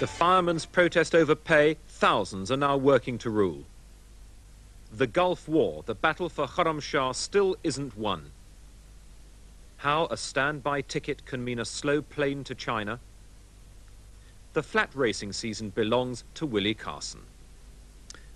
The firemen's protest over pay, thousands are now working to rule. The Gulf War, the battle for Khorramshahr, still isn't won. How a standby ticket can mean a slow plane to China. The flat racing season belongs to Willie Carson.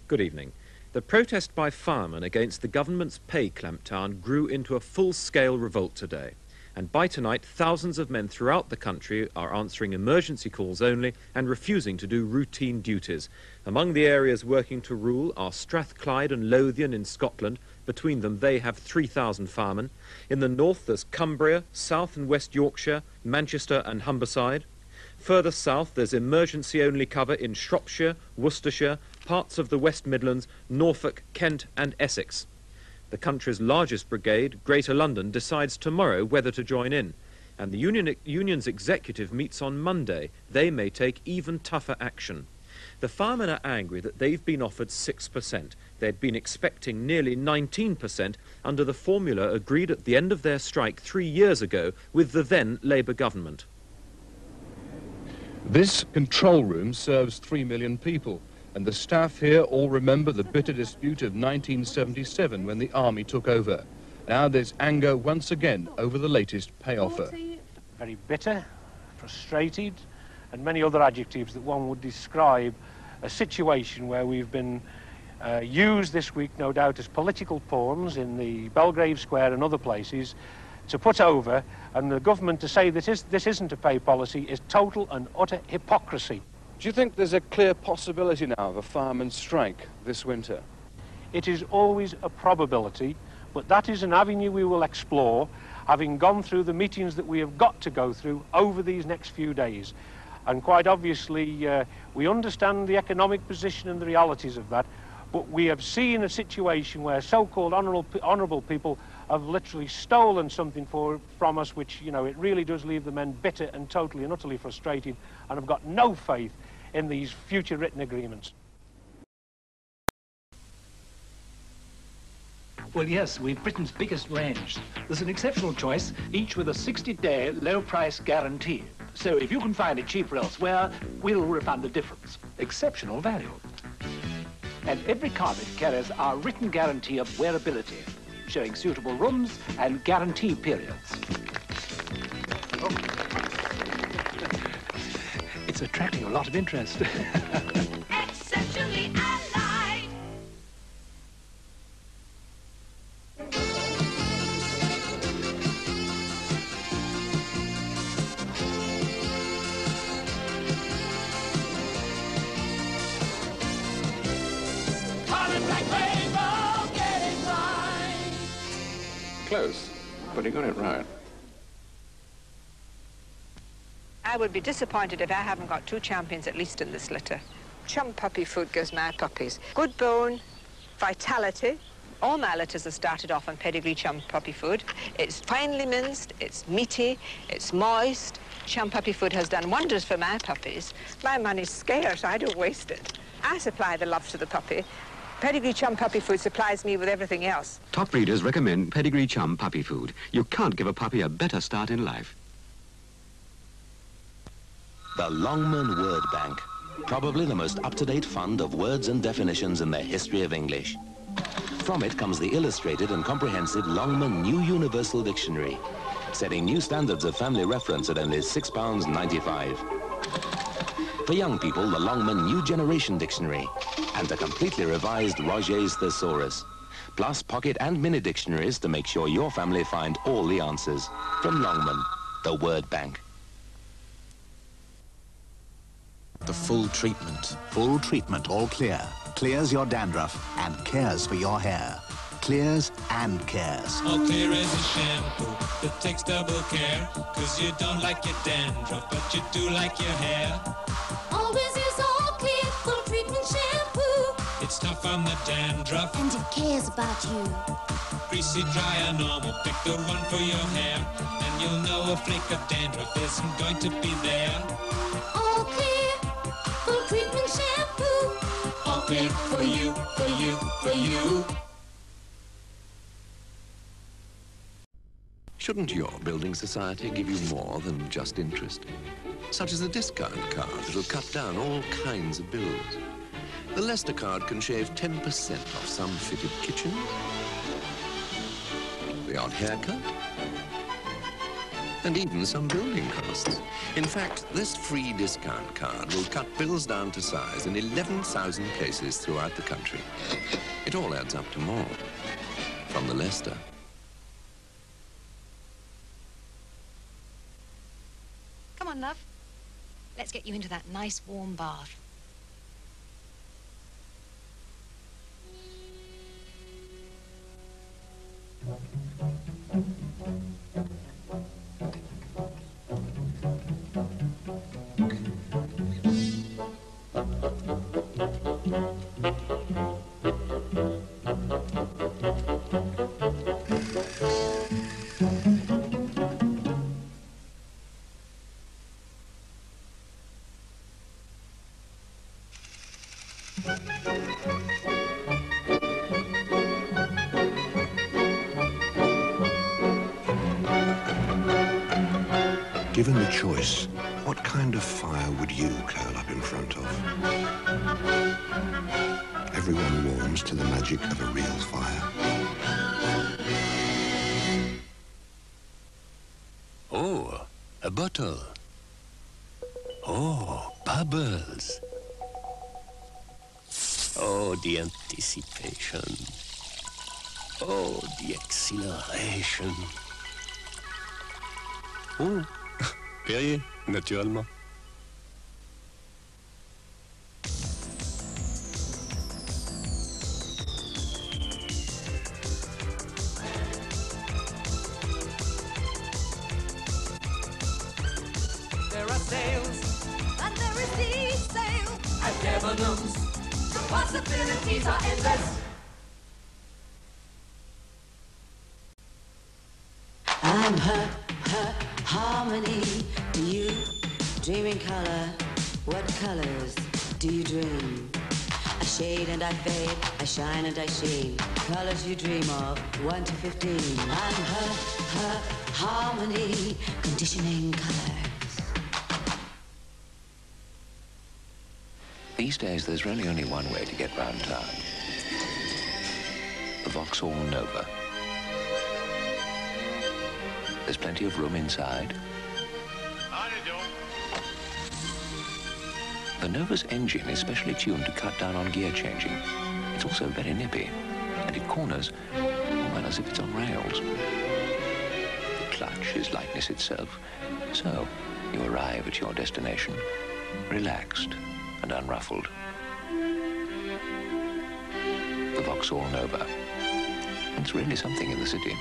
Good evening. The protest by firemen against the government's pay clampdown grew into a full-scale revolt today. And by tonight, thousands of men throughout the country are answering emergency calls only and refusing to do routine duties. Among the areas working to rule are Strathclyde and Lothian in Scotland. Between them, they have 3,000 firemen. In the north, there's Cumbria, South and West Yorkshire, Manchester and Humberside. Further south, there's emergency-only cover in Shropshire, Worcestershire, parts of the West Midlands, Norfolk, Kent and Essex. The country's largest brigade, Greater London, decides tomorrow whether to join in. And the union's executive meets on Monday. They may take even tougher action. The firemen are angry that they've been offered 6%. They'd been expecting nearly 19% under the formula agreed at the end of their strike 3 years ago with the then Labour government. This control room serves 3 million people, and the staff here all remember the bitter dispute of 1977 when the army took over. Now there's anger once again over the latest pay offer. Very bitter, frustrated, and many other adjectives that one would describe a situation where we've been used this week, no doubt, as political pawns in the Belgrave Square and other places to put over, and the government to say that this isn't a pay policy is total and utter hypocrisy. Do you think there's a clear possibility now of a fireman's strike this winter? It is always a probability, but that is an avenue we will explore, having gone through the meetings that we have got to go through over these next few days. And quite obviously, we understand the economic position and the realities of that, but we have seen a situation where so-called honourable people have literally stolen something from us, which, you know, it really does leave the men bitter and totally and utterly frustrated, and have got no faith in these future written agreements. Well, yes, we've Britain's biggest range. There's an exceptional choice, each with a 60-day low-price guarantee. So if you can find it cheaper elsewhere, we'll refund the difference. Exceptional value. And every carpet carries our written guarantee of wearability, showing suitable rooms and guarantee periods. Oh. It's attracting a lot of interest. Exceptionally allied. Close, but he got it right. I would be disappointed if I haven't got 2 champions at least in this litter. Chum puppy food gives my puppies good bone, vitality. All my litters have started off on pedigree chum puppy food. It's finely minced, it's meaty, it's moist. Chum puppy food has done wonders for my puppies. My money's scarce, I don't waste it. I supply the love to the puppy. Pedigree Chum Puppy Food supplies me with everything else. Top breeders recommend Pedigree Chum Puppy Food. You can't give a puppy a better start in life. The Longman Word Bank, probably the most up-to-date fund of words and definitions in the history of English. From it comes the illustrated and comprehensive Longman New Universal Dictionary, setting new standards of family reference at only £6.95. For young people, the Longman New Generation Dictionary, and a completely revised Roget's Thesaurus, plus pocket and mini dictionaries to make sure your family find all the answers. From Longman, the Word Bank. The full treatment. Full treatment, all clear. Clears your dandruff and cares for your hair. Clears and cares. All Clear is a shampoo that takes double care. Cause you don't like your dandruff, but you do like your hair. Always is All Clear full treatment shampoo. It's tough on the dandruff, And it cares about you. greasy, dry and normal. Pick the one for your hair, and you'll know a flake of dandruff isn't going to be there. All Clear full treatment shampoo. All Clear for you, for you, for you. Shouldn't your building society give you more than just interest? Such as a discount card that'll cut down all kinds of bills. The Leicester card can shave 10% off some fitted kitchen, the odd haircut, and even some building costs. In fact, this free discount card will cut bills down to size in 11,000 places throughout the country. It all adds up to more. From the Leicester. Come on, love. Let's get you into that nice warm bath. Given the choice, what kind of fire would you curl up in front of? Everyone warms to the magic of a real fire. Oh, a bottle. Oh, bubbles. Oh, the anticipation. Oh, the exhilaration. Oh, Perrier, naturellement. There are sails, and there is the sail. And Debenhams, the possibilities are endless. I'm her harmony. You dream in color. What colors do you dream? I shade and I fade, I shine and I sheen. Colors you dream of, 1 to 15. I'm her harmony, conditioning colors. These days, there's really only one way to get round town. The Vauxhall Nova. There's plenty of room inside. The Nova's engine is specially tuned to cut down on gear changing. It's also very nippy, and it corners, well, as if it's on rails. The clutch is lightness itself, so you arrive at your destination, relaxed and unruffled. The Vauxhall Nova. It's really something in the city.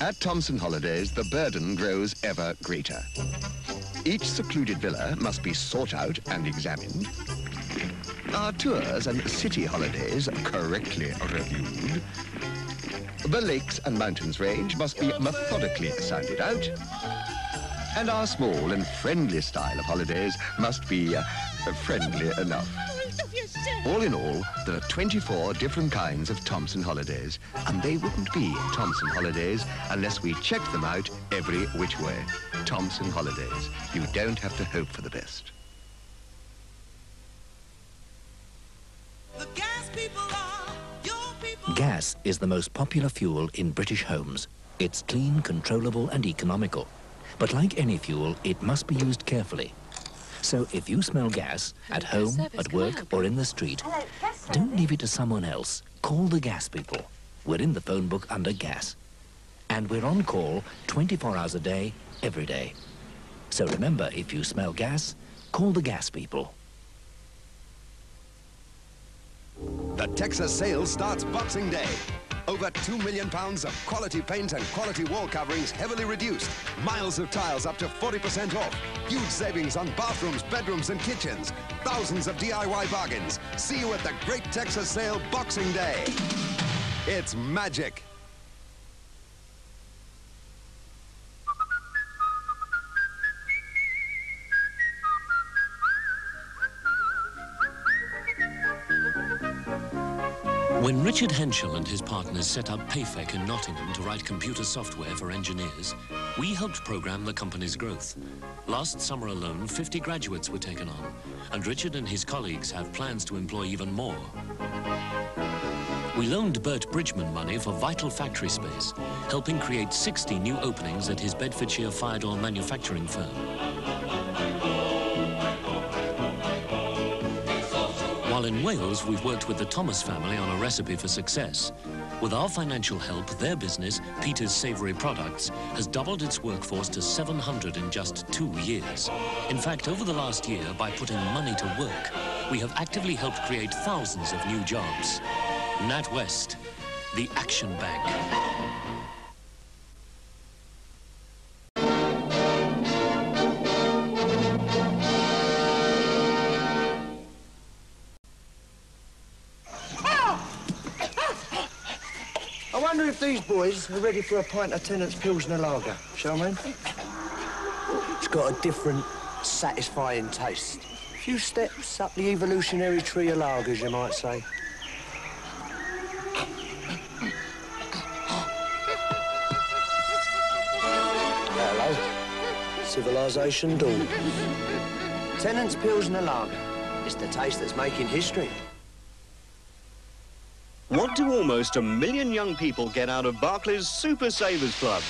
At Thomson Holidays, the burden grows ever greater. Each secluded villa must be sought out and examined. Our tours and city holidays correctly reviewed. The lakes and mountains range must be methodically sounded out. And our small and friendly style of holidays must be friendly enough. All in all, there are 24 different kinds of Thomson Holidays, and they wouldn't be Thomson Holidays unless we checked them out every which way. Thomson Holidays. You don't have to hope for the best. Gas is the most popular fuel in British homes. It's clean, controllable and economical. But like any fuel, it must be used carefully. So if you smell gas at home, at work or in the street, don't leave it to someone else. Call the gas people. We're in the phone book under gas. And we're on call 24 hours a day, every day. So remember, if you smell gas, call the gas people. The Texas sale starts Boxing Day. Over £2 million of quality paint and quality wall coverings heavily reduced. Miles of tiles up to 40% off. Huge savings on bathrooms, bedrooms and kitchens. Thousands of DIY bargains. See you at the Great Texas Sale Boxing Day. It's magic. When Richard Henschel and his partners set up Payfec in Nottingham to write computer software for engineers. We helped program the company's growth. Last summer alone, 50 graduates were taken on, and Richard and his colleagues have plans to employ even more. We loaned Bert Bridgman money for vital factory space, helping create 60 new openings at his Bedfordshire fired oil manufacturing firm. While in Wales, we've worked with the Thomas family on a recipe for success. With our financial help, their business, Peter's Savoury Products, has doubled its workforce to 700 in just 2 years. In fact, over the last year, by putting money to work, we have actively helped create thousands of new jobs. NatWest, the Action Bank. I wonder if these boys are ready for a pint of Tennant's Pilsner Lager, shall we? It's got a different, satisfying taste. A few steps up the evolutionary tree of lagers, you might say. Hello. Civilization dawn. Tennant's Pilsner Lager. It's the taste that's making history. What do almost 1 million young people get out of Barclays Super Savers Club?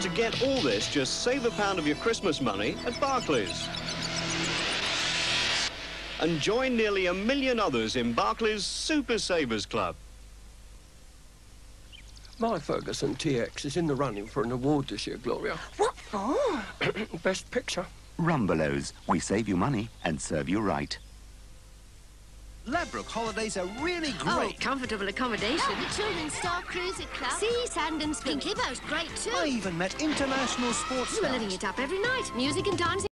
To get all this, just save £1 of your Christmas money at Barclays. And join nearly 1 million others in Barclays Super Savers Club. My Ferguson TX is in the running for an award this year, Gloria. What for? Best picture. Rumbelows. We save you money and serve you right. Ladbroke holidays are really great. Oh, comfortable accommodation. Oh, the Children's Star Cruiser Club. Sea, sand and Pinky Boat, great too. I even met international sports You were living it up every night. Music and dancing.